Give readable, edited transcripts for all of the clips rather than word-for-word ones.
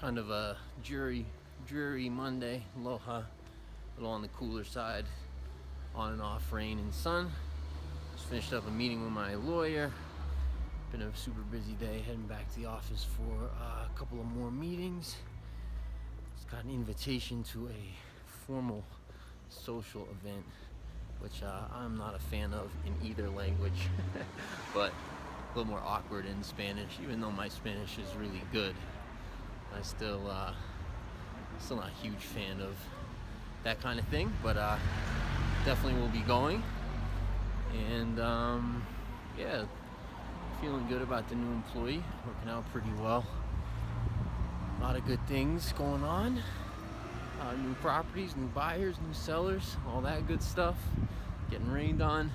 Kind of a dreary Monday. Loja, a little on the cooler side. On and off rain and sun. Just finished up a meeting with my lawyer. Been a super busy day, heading back to the office for a couple of more meetings. Just got an invitation to a formal social event, which I'm not a fan of in either language, but a little more awkward in Spanish, even though my Spanish is really good. I still not a huge fan of that kind of thing, but definitely will be going. And yeah, feeling good about the new employee, working out pretty well. A lot of good things going on. New properties, new buyers, new sellers, all that good stuff. Getting rained on.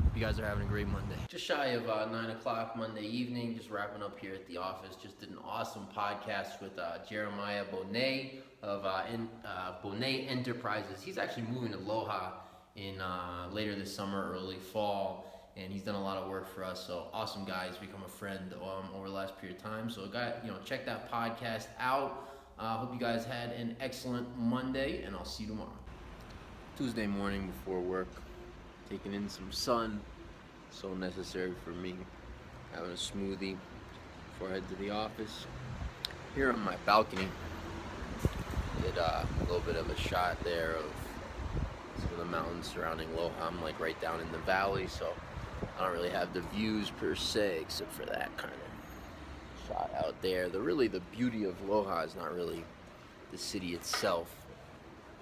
Hope you guys are having a great Monday. Just shy of 9 o'clock Monday evening, just wrapping up here at the office. Just did an awesome podcast with Jeremiah Bonet of Bonet Enterprises. He's actually moving to Loja in later this summer, early fall, and he's done a lot of work for us. So awesome guy. He's become a friend over the last period of time. So check that podcast out. Hope you guys had an excellent Monday, and I'll see you tomorrow. Tuesday morning before work, taking in some sun, so necessary for me. Having a smoothie before I head to the office. Here on my balcony, did a little bit of a shot there of some of the mountains surrounding Loja. I'm like right down in the valley, so I don't really have the views per se, except for that kind of shot out there. The beauty of Loja is not really the city itself.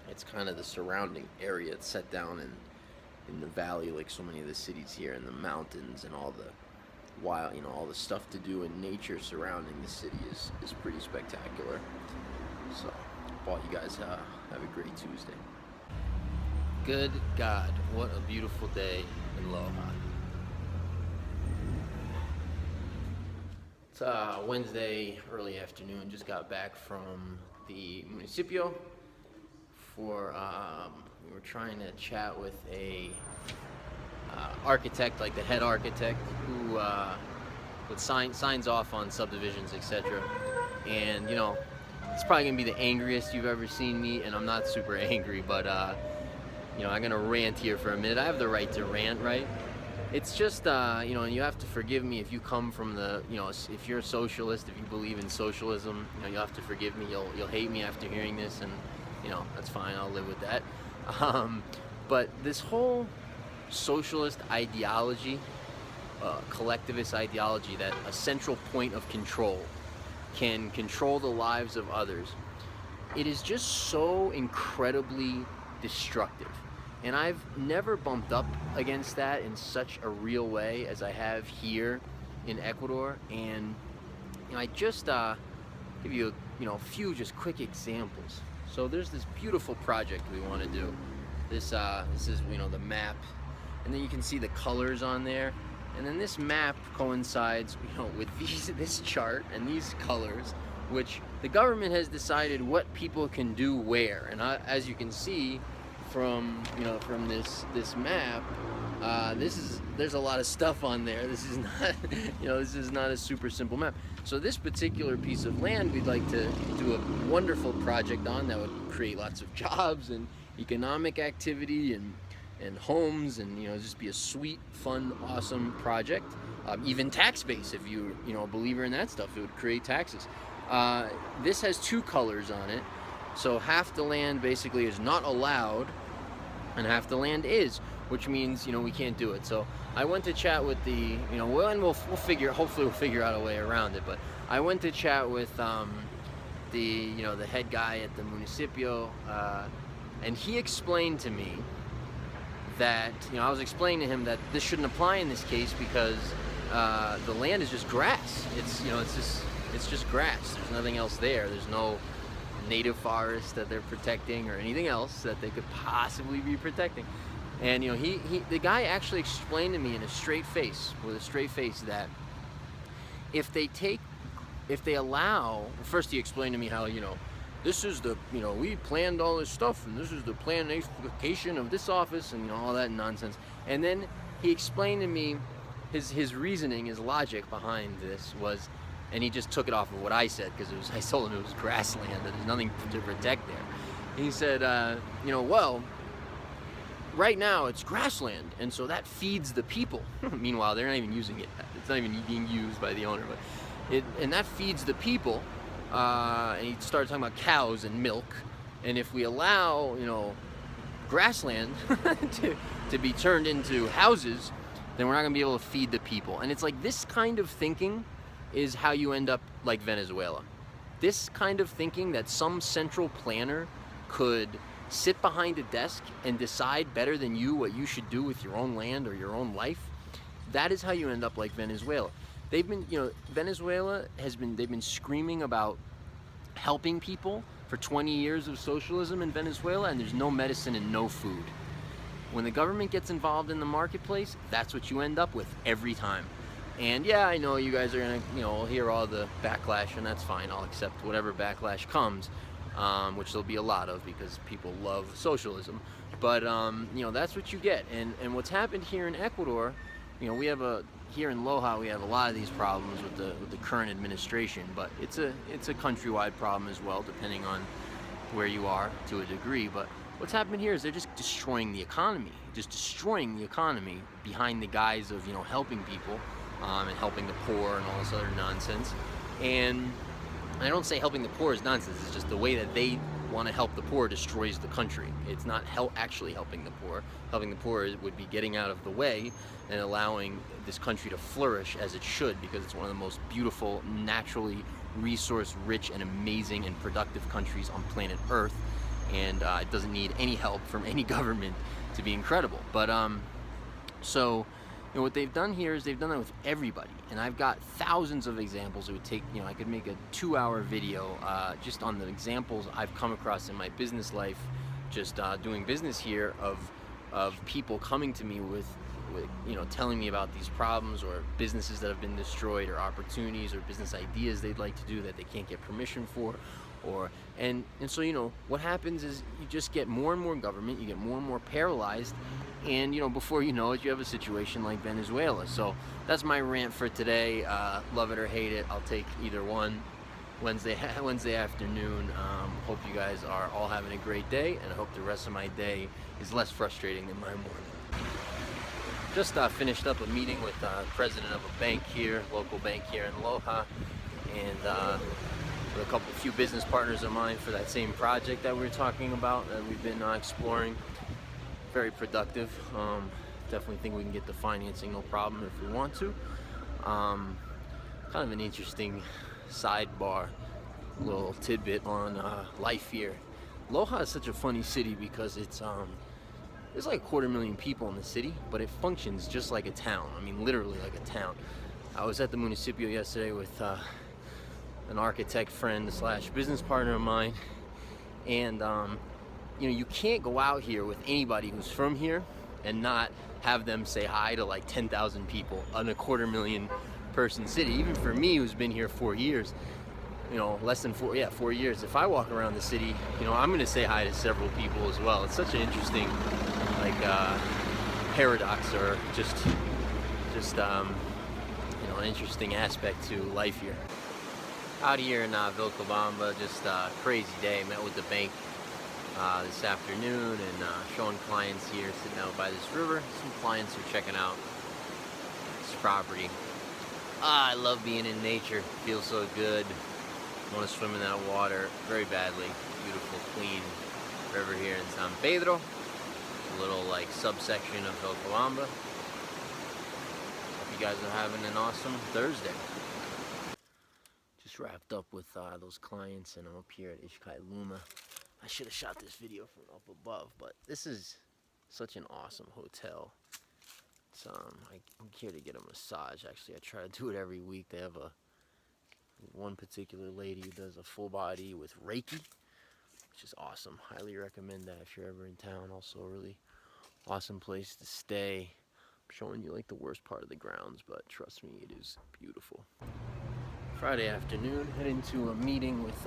It's kind of the surrounding area. It's set down in the valley, like so many of the cities here, in the mountains, and all the wild, all the stuff to do in nature surrounding the city is pretty spectacular. So, hope you guys have a great Tuesday. Good God, what a beautiful day in Loja. It's Wednesday early afternoon. Just got back from the municipio for we were trying to chat with a architect, like the head architect, who signs off on subdivisions, etc. And it's probably gonna be the angriest you've ever seen me, and I'm not super angry, but I'm gonna rant here for a minute. I have the right to rant, right? It's just, and you have to forgive me if you come from if you're a socialist, if you believe in socialism, you'll have to forgive me. You'll hate me after hearing this, and, that's fine. I'll live with that. But this whole socialist ideology, collectivist ideology, that a central point of control can control the lives of others, it is just so incredibly destructive. And I've never bumped up against that in such a real way as I have here in Ecuador. And I just give you a few just quick examples. So there's this beautiful project we want to do. This is the map, and then you can see the colors on there. And then this map coincides with this chart and these colors, which the government has decided what people can do where. And as you can see from this map, there's a lot of stuff on there. This is not this is not a super simple map. So this particular piece of land we'd like to do a wonderful project on that would create lots of jobs and economic activity and homes, and just be a sweet, fun, awesome project. Even tax base, if you're a believer in that stuff, it would create taxes. This has two colors on it, so half the land basically is not allowed and half the land is, which means we can't do it. So I went to chat with the and hopefully we'll figure out a way around it, but I went to chat with the head guy at the municipio, and he explained to me that I was explaining to him that this shouldn't apply in this case because the land is just grass. It's just grass. There's nothing else there. There's no native forest that they're protecting or anything else that they could possibly be protecting. And the guy actually explained to me with a straight face that if they allow, first he explained to me how this is the we planned all this stuff, and this is the planification of this office, and all that nonsense. And then he explained to me his reasoning, his logic behind this was and he just took it off of what I said, because I told him it was grassland and there's nothing to protect there. He said, well, right now it's grassland, and so that feeds the people. Meanwhile, they're not even using it. It's not even being used by the owner, but and that feeds the people. And he started talking about cows and milk, and if we allow, grassland to be turned into houses, then we're not going to be able to feed the people. And it's like, this kind of thinking is how you end up like Venezuela. This kind of thinking, that some central planner could sit behind a desk and decide better than you what you should do with your own land or your own life, that is how you end up like Venezuela. They've been, Venezuela they've been screaming about helping people for 20 years of socialism in Venezuela, and there's no medicine and no food. When the government gets involved in the marketplace, that's what you end up with every time. And yeah, I know you guys are gonna, hear all the backlash, and that's fine. I'll accept whatever backlash comes, which there'll be a lot of, because people love socialism. But that's what you get. And what's happened here in Ecuador, here in Loja, we have a lot of these problems with the current administration, but it's a countrywide problem as well, depending on where you are to a degree. But what's happened here is they're just destroying the economy, behind the guise of helping people and helping the poor and all this other nonsense. And I don't say helping the poor is nonsense. It's just the way that they want to help the poor destroys the country. It's not actually helping the poor. Helping the poor would be getting out of the way and allowing this country to flourish as it should, because it's one of the most beautiful, naturally resource-rich and amazing and productive countries on planet Earth. And it doesn't need any help from any government to be incredible. But so what they've done here is they've done that with everybody, and I've got thousands of examples. It would take, I could make a 2-hour video just on the examples I've come across in my business life, just doing business here, of people coming to me with telling me about these problems, or businesses that have been destroyed, or opportunities or business ideas they'd like to do that they can't get permission for. And so what happens is you just get more and more government, you get more and more paralyzed, and before you know it, you have a situation like Venezuela. So that's my rant for today. Love it or hate it, I'll take either one. Wednesday afternoon. Hope you guys are all having a great day, and I hope the rest of my day is less frustrating than my morning. Just finished up a meeting with the president of a bank here, local bank here in Loja, and with a few business partners of mine for that same project that we were talking about, that we've been exploring. Very productive. Definitely think we can get the financing, no problem, if we want to. Kind of an interesting sidebar, little tidbit on life here. Loja is such a funny city because there's like 250,000 people in the city, but it functions just like a town. I mean, literally like a town. I was at the municipio yesterday with an architect friend / business partner of mine, and you can't go out here with anybody who's from here and not have them say hi to like 10,000 people in a 250,000 person city. Even for me, who's been here 4 years, less than 4 years, if I walk around the city, I'm gonna say hi to several people as well. It's such an interesting paradox, or just an interesting aspect to life here. Out here in Vilcabamba, just a crazy day. Met with the bank this afternoon, and showing clients here, sitting out by this river. Some clients are checking out this property. I love being in nature. Feels so good. Want to swim in that water very badly. Beautiful, clean river here in San Pedro. A little subsection of Vilcabamba. Hope you guys are having an awesome Thursday. Just wrapped up with those clients, and I'm up here at Ixcay Luma. I should have shot this video from up above, but this is such an awesome hotel. It's, I'm here to get a massage. Actually, I try to do it every week. They have one particular lady who does a full body with Reiki, which is awesome. Highly recommend that if you're ever in town. Also a really awesome place to stay. I'm showing you the worst part of the grounds, but trust me, it is beautiful. Friday afternoon, heading to a meeting with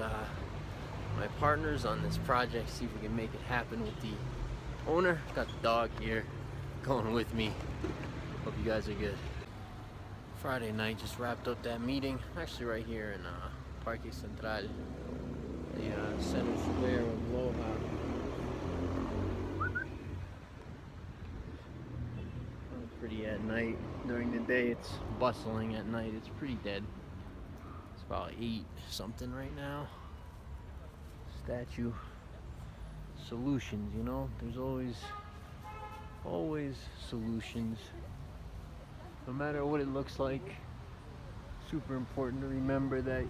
my partners on this project, see if we can make it happen with the owner. Got the dog here going with me. Hope you guys are good. Friday night, just wrapped up that meeting. I'm actually right here in Parque Central, the center square of Loja. Pretty at night. During the day, it's bustling. At night, it's pretty dead. It's about 8 something right now. Statue solutions, you know? There's always solutions. No matter what it looks like, super important to remember that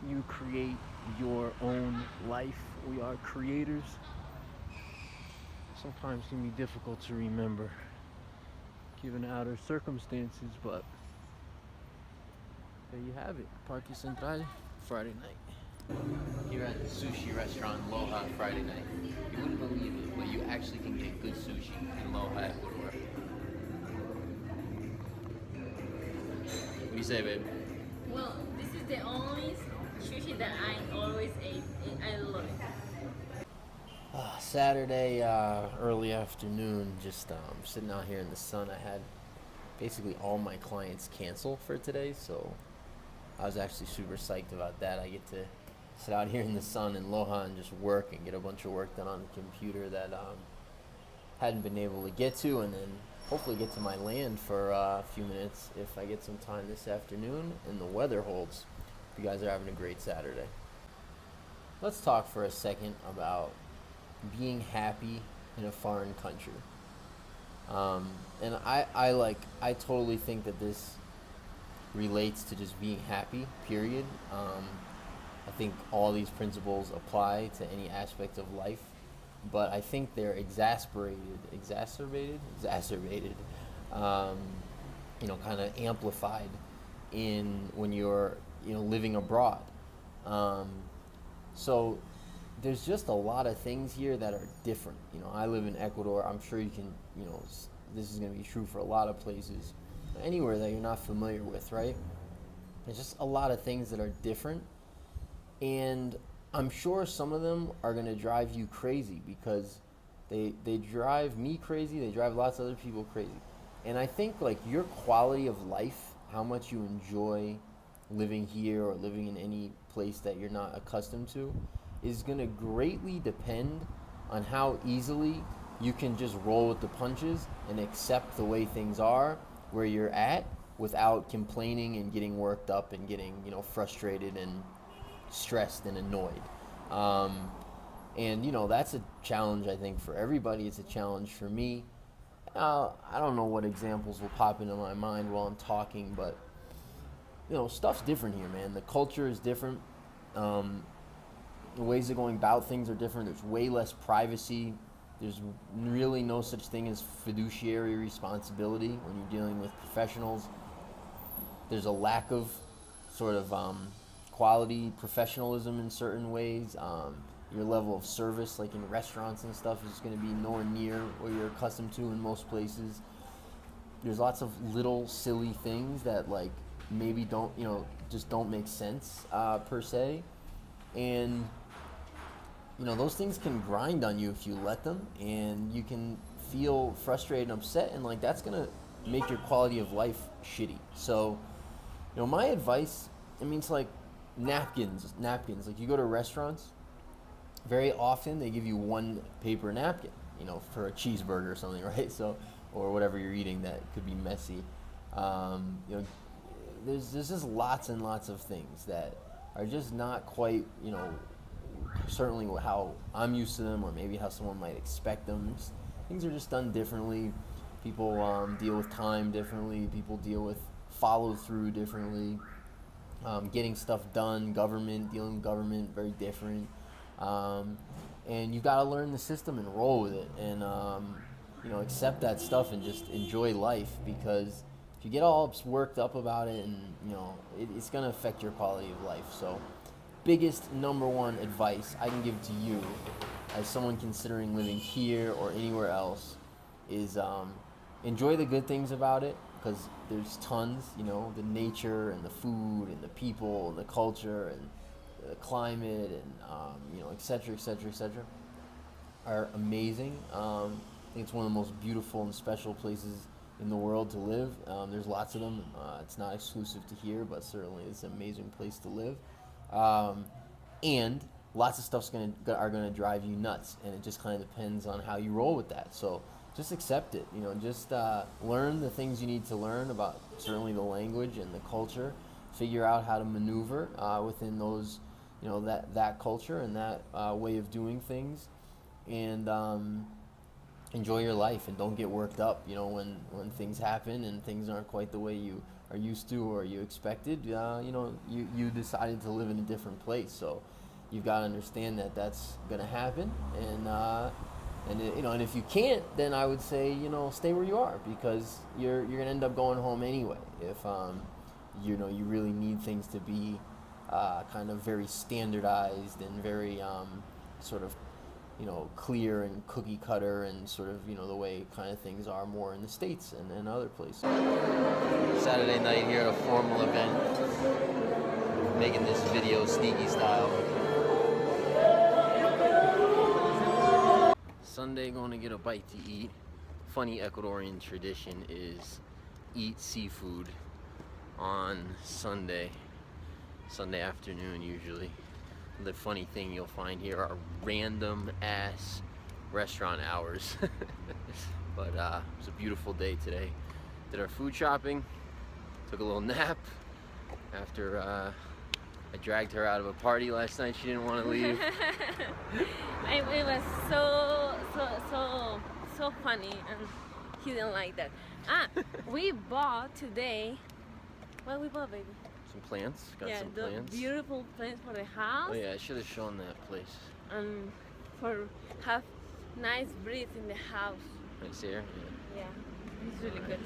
you create your own life. We are creators. Sometimes it can be difficult to remember given outer circumstances, but there you have it. Parque Central, Friday night. Here at the sushi restaurant Loja Friday night. You wouldn't believe it, but you actually can get good sushi in Loja, Ecuador. What do you say, babe? Well, this is the only sushi that I always ate, and I love it. Saturday, early afternoon, just sitting out here in the sun. I had basically all my clients cancel for today, so I was actually super psyched about that. I get to sit out here in the sun in Loja and just work and get a bunch of work done on the computer that hadn't been able to get to, and then hopefully get to my land for a few minutes if I get some time this afternoon and the weather holds. You guys are having a great Saturday. Let's talk for a second about being happy in a foreign country. And I totally think that this relates to just being happy, period. I think all these principles apply to any aspect of life, but I think they're exacerbated, kind of amplified in when you're, living abroad. So there's just a lot of things here that are different. I live in Ecuador. I'm sure you can, this is going to be true for a lot of places, anywhere that you're not familiar with, right? There's just a lot of things that are different. And I'm sure some of them are going to drive you crazy because they drive me crazy. They drive lots of other people crazy. And I think like your quality of life, how much you enjoy living here or living in any place that you're not accustomed to, is going to greatly depend on how easily you can just roll with the punches and accept the way things are where you're at without complaining and getting worked up and getting, frustrated and stressed and annoyed. And that's a challenge, I think, for everybody. It's a challenge for me. I don't know what examples will pop into my mind while I'm talking, but stuff's different here, man. The culture is different. The ways of going about things are different. There's way less privacy. There's really no such thing as fiduciary responsibility when you're dealing with professionals. There's a lack of sort of quality professionalism in certain ways. Your level of service, like in restaurants and stuff, is going to be nowhere near what you're accustomed to in most places. There's lots of little silly things that like maybe don't, just don't make sense per se. And those things can grind on you if you let them, and you can feel frustrated and upset, and like that's gonna make your quality of life shitty. So, my advice, it's like napkins. Like you go to restaurants, very often they give you one paper napkin, for a cheeseburger or something, right? So, or whatever you're eating that could be messy. There's just lots and lots of things that are just not quite, certainly how I'm used to them, or maybe how someone might expect them. Things are just done differently. People deal with time differently. People deal with follow through differently. Getting stuff done, dealing with government, very different. And you got to learn the system and roll with it, and accept that stuff and just enjoy life, because if you get all worked up about it, and it's going to affect your quality of life. So biggest number one advice I can give to you as someone considering living here or anywhere else is enjoy the good things about it, because there's tons. The nature and the food and the people and the culture and the climate and et cetera, et cetera, et cetera, are amazing. I think it's one of the most beautiful and special places in the world to live. There's lots of them. It's not exclusive to here, but certainly it's an amazing place to live. Um, and lots of stuff's are gonna drive you nuts, and it just kind of depends on how you roll with that. So just accept it. Just learn the things you need to learn about certainly the language and the culture. Figure out how to maneuver within those, that culture and that way of doing things, and enjoy your life, and don't get worked up. When things happen and things aren't quite the way you are used to or you expected. You decided to live in a different place, so you've got to understand that that's gonna happen, and if you can't, then I would say stay where you are, because you're gonna end up going home anyway if you really need things to be kind of very standardized and very sort of clear and cookie cutter, and sort of the way kind of things are more in the States and other places. Saturday night here at a formal event, making this video sneaky style. Sunday, going to get a bite to eat. Funny Ecuadorian tradition is eat seafood on Sunday afternoon usually. The funny thing you'll find here are random ass restaurant hours. But it was a beautiful day today. Did our food shopping, took a little nap after I dragged her out of a party last night. She didn't want to leave. It was so funny, and he didn't like that. We bought today. What we bought, baby? Some plants. Got some the plants. Beautiful plants for the house. Oh yeah, I should have shown that place. And for have nice breeze in the house. Nice air. Yeah, it's really good.